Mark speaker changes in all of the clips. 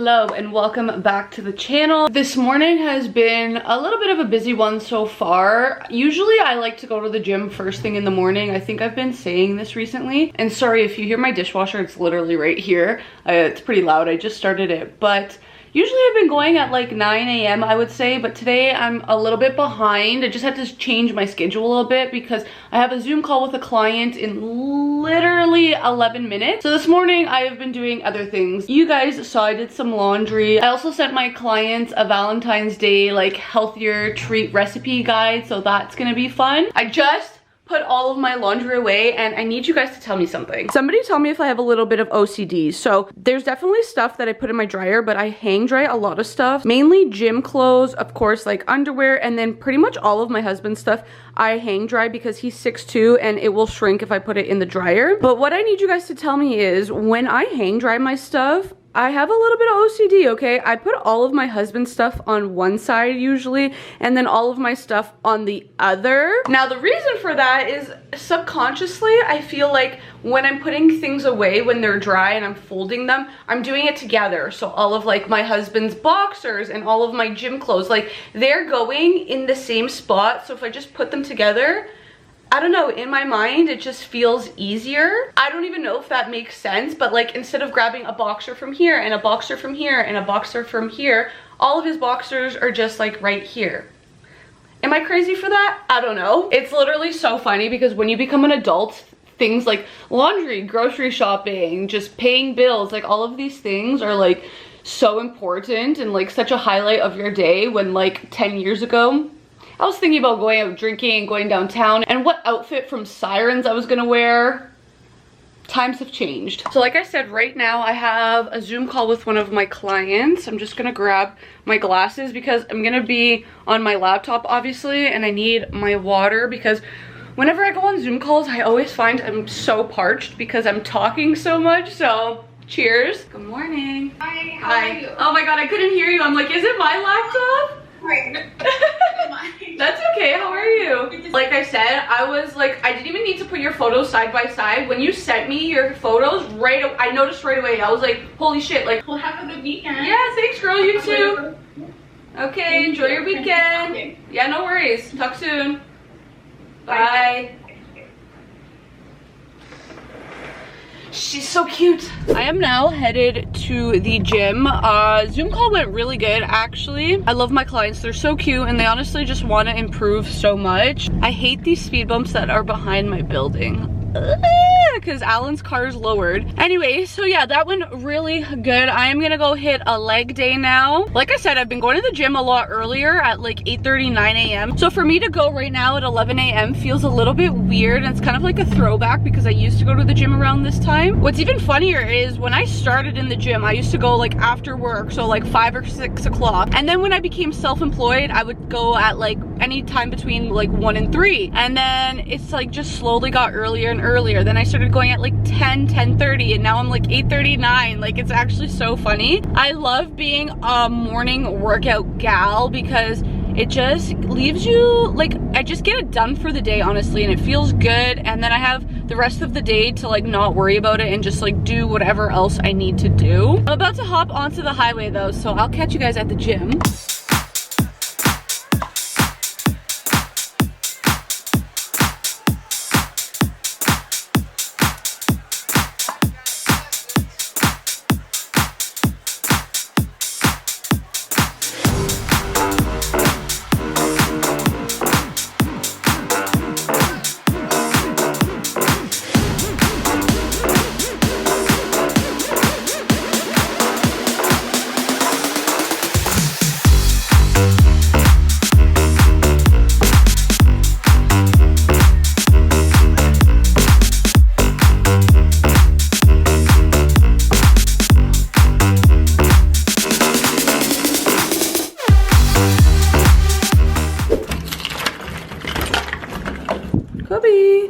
Speaker 1: Hello and welcome back to the channel. This morning has been a little bit of a busy one so far. Usually I like to go to the gym first thing in the morning. I think I've been saying this recently. And sorry if you hear my dishwasher, it's literally right here. It's pretty loud, I just started it. But usually I've been going at like 9 a.m. I would say, but today I'm a little bit behind. I just had to change my schedule a little bit because I have a Zoom call with a client in literally 11 minutes. So this morning I have been doing other things. You guys saw I did some laundry. I also sent my clients a Valentine's Day like healthier treat recipe guide, so that's gonna be fun. I just put all of my laundry away and I need you guys to tell me something. Somebody tell me if I have a little bit of OCD. So there's definitely stuff that I put in my dryer, but I hang dry a lot of stuff, mainly gym clothes, of course, like underwear, and then pretty much all of my husband's stuff I hang dry because he's 6'2" and it will shrink if I put it in the dryer. But what I need you guys to tell me is when I hang dry my stuff, I have a little bit of OCD, okay? I put all of my husband's stuff on one side usually, and then all of my stuff on the other. Now, the reason for that is subconsciously, I feel like when I'm putting things away when they're dry and I'm folding them, I'm doing it together. So all of like my husband's boxers and all of my gym clothes, like they're going in the same spot. So if I just put them together, I don't know, in my mind, it just feels easier. I don't even know if that makes sense, but like instead of grabbing a boxer from here and a boxer from here and a boxer from here, all of his boxers are just like right here. Am I crazy for that? I don't know. It's literally so funny because when you become an adult, things like laundry, grocery shopping, just paying bills, like all of these things are like so important and like such a highlight of your day when like 10 years ago, I was thinking about going out drinking and going downtown and what outfit from Sirens I was gonna wear. Times have changed. So like I said, right now I have a Zoom call with one of my clients. I'm just gonna grab my glasses because I'm gonna be on my laptop obviously, and I need my water because whenever I go on Zoom calls, I always find I'm so parched because I'm talking so much. So cheers. Good morning.
Speaker 2: Hi, how are you?
Speaker 1: Oh my god, I couldn't hear you. I'm like, is it my laptop? That's okay, how are you? Like I said, I was like, I didn't even need to put your photos side by side. When you sent me your photos, I noticed right away. I was like, holy shit, like,
Speaker 2: Well, have a good weekend.
Speaker 1: yeah, thanks girl, you too. Okay, enjoy your weekend. Yeah, no worries. Talk soon. Bye. She's so cute. I am now headed to the gym. Zoom call went really good, actually. I love my clients. They're so cute and they honestly just want to improve so much. I hate these speed bumps that are behind my building because Alan's car is lowered. Anyway, so yeah, that went really good. I am gonna go hit a leg day now. Like I said, I've been going to the gym a lot earlier at like 8:30, 9 a.m. So for me to go right now at 11 a.m. feels a little bit weird, and it's kind of like a throwback because I used to go to the gym around this time. What's even funnier is when I started in the gym, I used to go like after work, so like 5 or 6 o'clock. And then when I became self-employed, I would go at like any time between like 1 and 3. And then it's like just slowly got earlier and earlier. Then I started going at like 10, 10:30, and now I'm like 8:39. Like, it's actually so funny. I love being a morning workout gal because it just leaves you, like, I just get it done for the day, honestly, and it feels good. And then I have the rest of the day to like not worry about it and just like do whatever else I need to do. I'm about to hop onto the highway though, so I'll catch you guys at the gym. Kobe.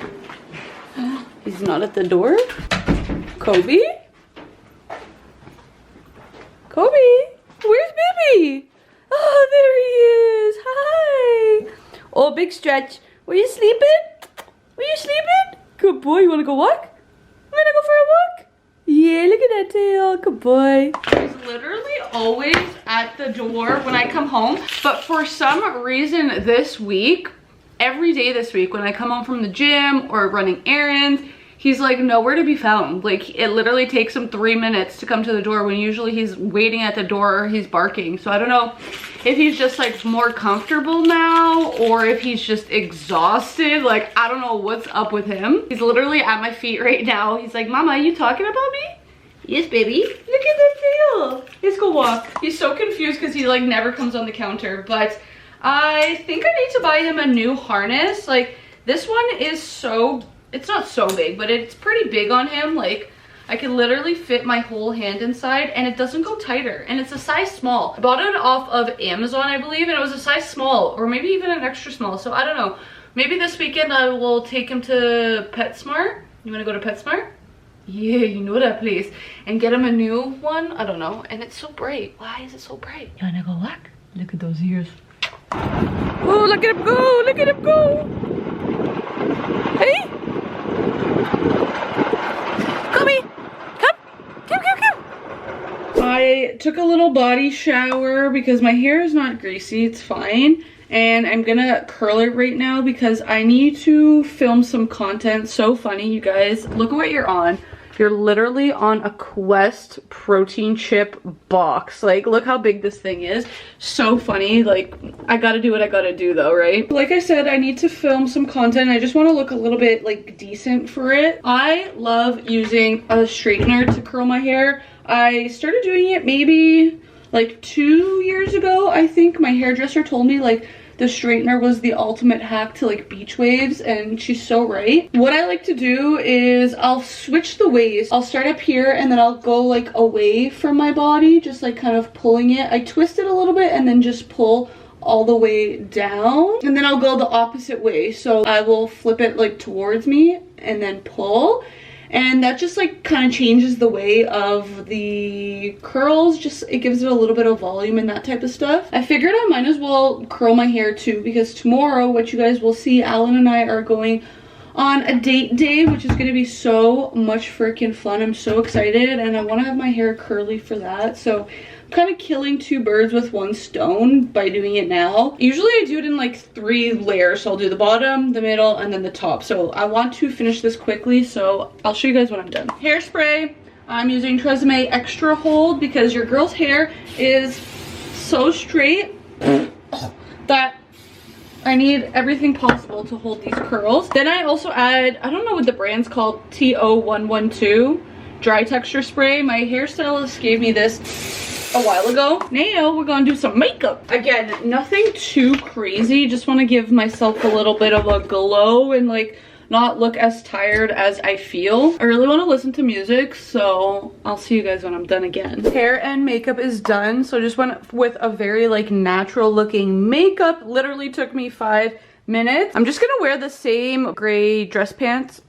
Speaker 1: He's not at the door. Kobe? Kobe? Where's baby? Oh, there he is. Hi. Oh, big stretch. Were you sleeping? Were you sleeping? Good boy. You want to go walk? You want to go for a walk? Yeah, look at that tail. Good boy. He's literally always at the door when I come home. But for some reason this week, every day this week when I come home from the gym or running errands, he's like nowhere to be found. Like it literally takes him 3 minutes to come to the door when usually he's waiting at the door or he's barking. So I don't know if he's just like more comfortable now or if he's just exhausted. Like I don't know what's up with him. He's literally at my feet right now. He's like, Mama, are you talking about me? Yes, baby. Look at that tail. Let's go walk. He's so confused because he like never comes on the counter. But I think I need to buy him a new harness. Like this one is so, it's not so big, but it's pretty big on him. Like I can literally fit my whole hand inside and it doesn't go tighter. And it's a size small. I bought it off of Amazon, I believe, and it was a size small or maybe even an extra small. So I don't know. Maybe this weekend I will take him to PetSmart. You want to go to PetSmart? Yeah, you know that place. And get him a new one. I don't know. And it's so bright. Why is it so bright? You want to go look? Look at those ears. Oh, look at him go. Look at him go. Hey. Come here. I took a little body shower because my hair is not greasy, it's fine. And I'm gonna curl it right now because I need to film some content. So funny, you guys. Look at what you're on. You're literally on a Quest protein chip box. Like, look how big this thing is. So funny. Like, I gotta do what I gotta do though, right? Like I said, I need to film some content. I just want to look a little bit like decent for it. I love using a straightener to curl my hair. I started doing it maybe like 2 years ago. I think my hairdresser told me like the straightener was the ultimate hack to like beach waves, and she's so right. What I like to do is I'll switch the ways. I'll start up here and then I'll go like away from my body, just like kind of pulling it. I twist it a little bit and then just pull all the way down, and then I'll go the opposite way. So I will flip it like towards me and then pull. And that just like kind of changes the way of the curls. Just it gives it a little bit of volume and that type of stuff. I figured I might as well curl my hair too, because tomorrow, what you guys will see, Alan and I are going on a date day, which is going to be so much freaking fun. I'm so excited and I want to have my hair curly for that. So I'm kind of killing 2 birds with 1 stone by doing it now. Usually I do it in like 3 layers. So I'll do the bottom, the middle, and then the top. So I want to finish this quickly, so I'll show you guys when I'm done. Hairspray. I'm using Tresemme Extra Hold because your girl's hair is so straight that I need everything possible to hold these curls. Then I also add, I don't know what the brand's called, TO112 dry texture spray. My hairstylist gave me this a while ago. Now we're gonna do some makeup. Again, nothing too crazy. Just want to give myself a little bit of a glow and like not look as tired as I feel. I really want to listen to music, so I'll see you guys when I'm done again. Hair and makeup is done, so just went with a very like natural looking makeup. Literally took me 5 minutes. I'm just gonna wear the same gray track pants.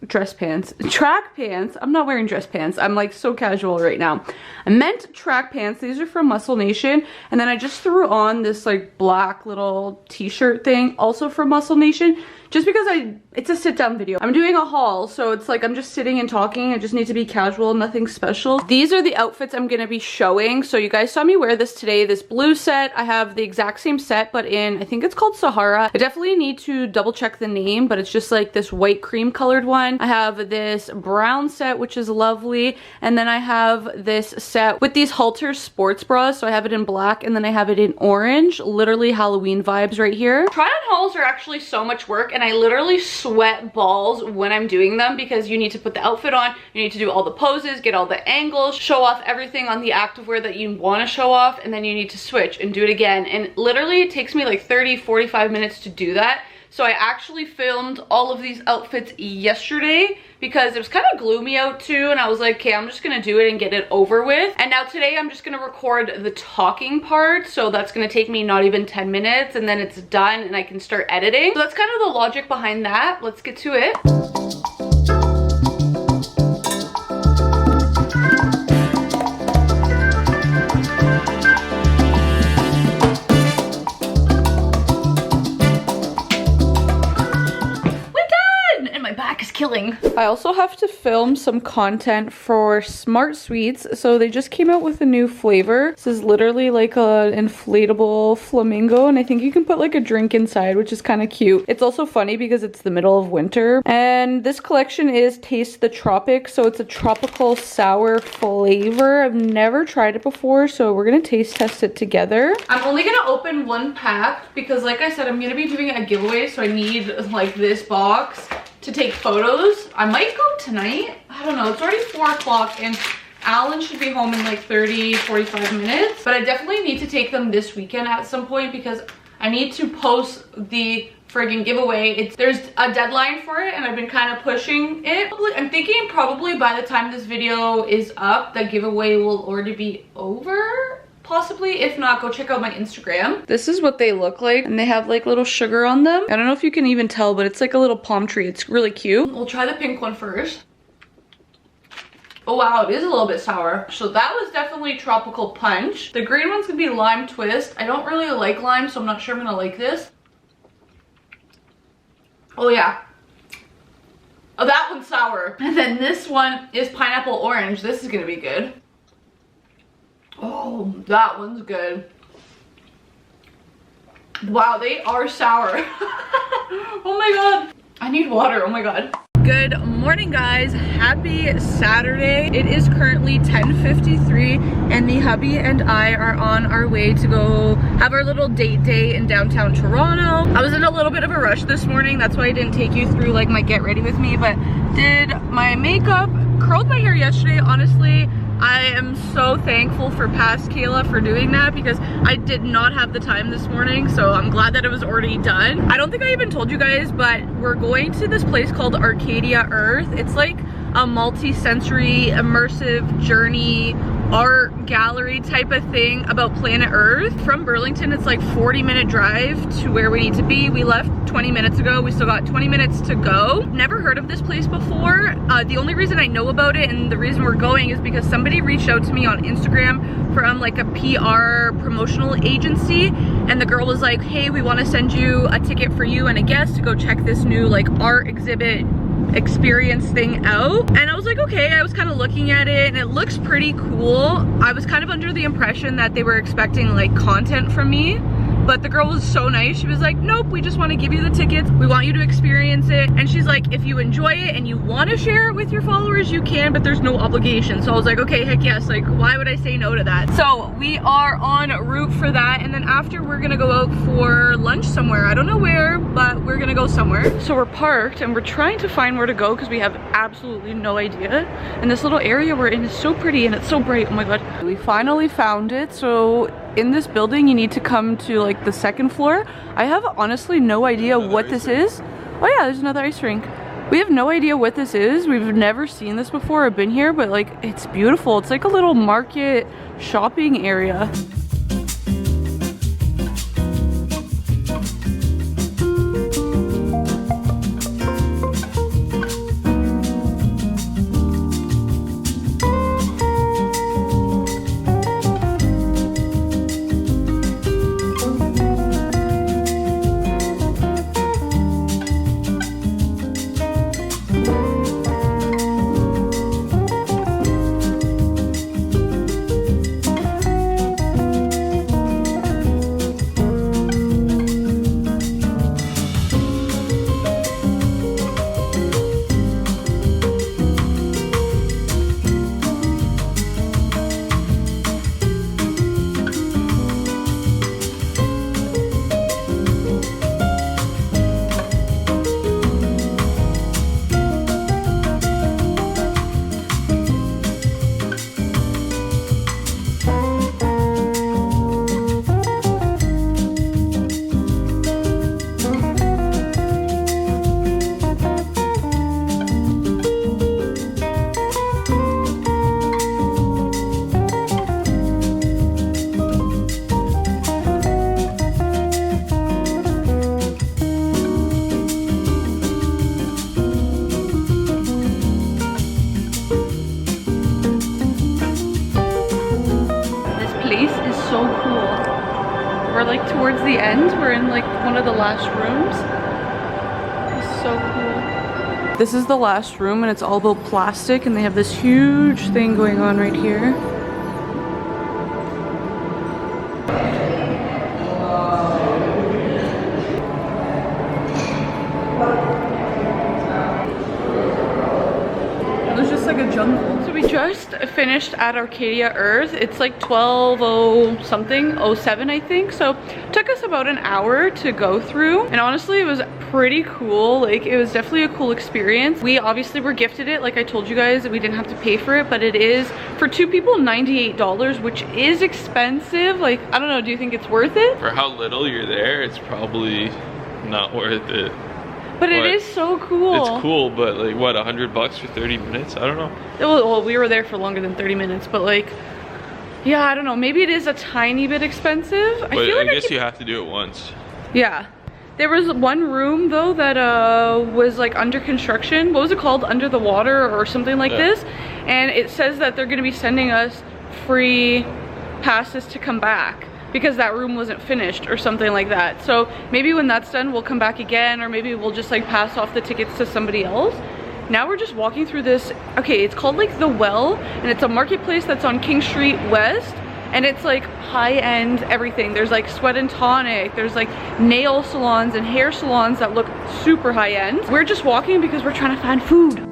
Speaker 1: I'm not wearing dress pants. I'm like so casual right now. I meant track pants. These are from Muscle Nation. And then I just threw on this like black little t-shirt thing, also from Muscle Nation, just because it's a sit down video. I'm doing a haul, so it's like I'm just sitting and talking. I just need to be casual, nothing special. These are the outfits I'm gonna be showing. So you guys saw me wear this today, this blue set. I have the exact same set, but in, I think it's called Sahara. I definitely need to double check the name, but it's just like this white cream colored one. I have this brown set, which is lovely. And then I have this set with these halter sports bras. So I have it in black and then I have it in orange. Literally Halloween vibes right here. Try on hauls are actually so much work, and I literally sweat balls when I'm doing them because you need to put the outfit on, you need to do all the poses, get all the angles, show off everything on the activewear that you want to show off, and then you need to switch and do it again. And literally it takes me like 30-45 minutes to do that. So I actually filmed all of these outfits yesterday because it was kind of gloomy out too, and I was like, okay, I'm just gonna do it and get it over with. And now today I'm just gonna record the talking part, so that's gonna take me not even 10 minutes, and then it's done and I can start editing. So that's kind of the logic behind that. Let's get to it. killing. I also have to film some content for smartsweets. So they just came out with a new flavor. This is literally like an inflatable flamingo, and I think you can put like a drink inside, which is kind of cute. It's also funny because it's the middle of winter. And this collection is Taste the Tropics. So it's a tropical sour flavor. I've never tried it before, so we're gonna taste test it together. I'm only gonna open one pack because, like I said, I'm gonna be doing a giveaway, so I need like this box to take photos. I might go tonight. I don't know. It's already 4 o'clock and Alan should be home in like 30-45 minutes, but I definitely need to take them this weekend at some point because I need to post the friggin' giveaway. There's a deadline for it and I've been kind of pushing it. I'm thinking probably by the time this video is up, the giveaway will already be over. Possibly. If not, go check out my Instagram. This is what they look like, and they have like little sugar on them. I don't know if you can even tell, but it's like a little palm tree. It's really cute. We'll try the pink one first. Oh wow, it is a little bit sour. So that was definitely tropical punch. The green one's gonna be lime twist. I don't really like lime, so I'm not sure I'm gonna like this. Oh yeah. Oh, that one's sour. And then this one is pineapple orange. This is gonna be good. Oh, that one's good. Wow, they are sour. Oh my god. I need water, oh my god. Good morning, guys. Happy Saturday. It is currently 10:53 and the hubby and I are on our way to go have our little date day in downtown Toronto. I was in a little bit of a rush this morning. That's why I didn't take you through like my get ready with me, but did my makeup, curled my hair yesterday. Honestly, I am so thankful for past Kayla for doing that because I did not have the time this morning, so I'm glad that it was already done. I don't think I even told you guys, but we're going to this place called Arcadia Earth. It's like a multi-sensory immersive journey art gallery type of thing about planet Earth. From Burlington, it's like 40-minute drive to where we need to be. We left 20 minutes ago. We still got 20 minutes to go. Never heard of this place before. The only reason I know about it and the reason we're going is because somebody reached out to me on Instagram from like a PR promotional agency, and the girl was like, hey, we want to send you a ticket for you and a guest to go check this new like art exhibit experience thing out. And I was like, okay. I was kind of looking at it and it looks pretty cool. I was kind of under the impression that they were expecting like content from me, but the girl was so nice. She was like, nope, we just want to give you the tickets. We want you to experience it. And she's like, if you enjoy it and you want to share it with your followers, you can, but there's no obligation. So I was like, okay, heck yes. Like, why would I say no to that? So we are en route for that. And then after, we're going to go out for lunch somewhere. I don't know where, but we're going to go somewhere. So we're parked and we're trying to find where to go because we have absolutely no idea. And this little area we're in is so pretty and it's so bright. Oh my God. We finally found it. So in this building, you need to come to like the second floor. I have honestly no idea what this is. Oh yeah, there's another ice rink. We have no idea what this is. We've never seen this before or been here, but like it's beautiful. It's like a little market shopping area. We're like towards the end. We're in like one of the last rooms. It's so cool. This is the last room and it's all about plastic, and they have this huge thing going on right here. There's just like a jungle. So we just finished at Arcadia Earth. It's like 12:07 I think. So it took us about an hour to go through, and honestly it was pretty cool. Like, it was definitely a cool experience. We obviously were gifted it, like I told you guys, we didn't have to pay for it, but it is for 2 people $98, which is expensive. Like, I don't know, do you think it's worth it?
Speaker 3: For how little you're there, it's probably not worth it.
Speaker 1: But it is so cool.
Speaker 3: It's cool, but like what, $100 for 30 minutes? I don't know.
Speaker 1: Well, we were there for longer than 30 minutes, but like, yeah, I don't know. Maybe it is a tiny bit expensive.
Speaker 3: But I guess you have to do it once.
Speaker 1: Yeah. There was one room though that was like under construction. What was it called? Under the water or something like this. And it says that they're gonna be sending us free passes to come back, because that room wasn't finished or something like that. So maybe when that's done, we'll come back again, or maybe we'll just like pass off the tickets to somebody else. Now we're just walking through this, okay, it's called like The Well, and it's a marketplace that's on King Street West, and it's like high-end everything. There's like Sweat and Tonic, there's like nail salons and hair salons that look super high-end. We're just walking because we're trying to find food.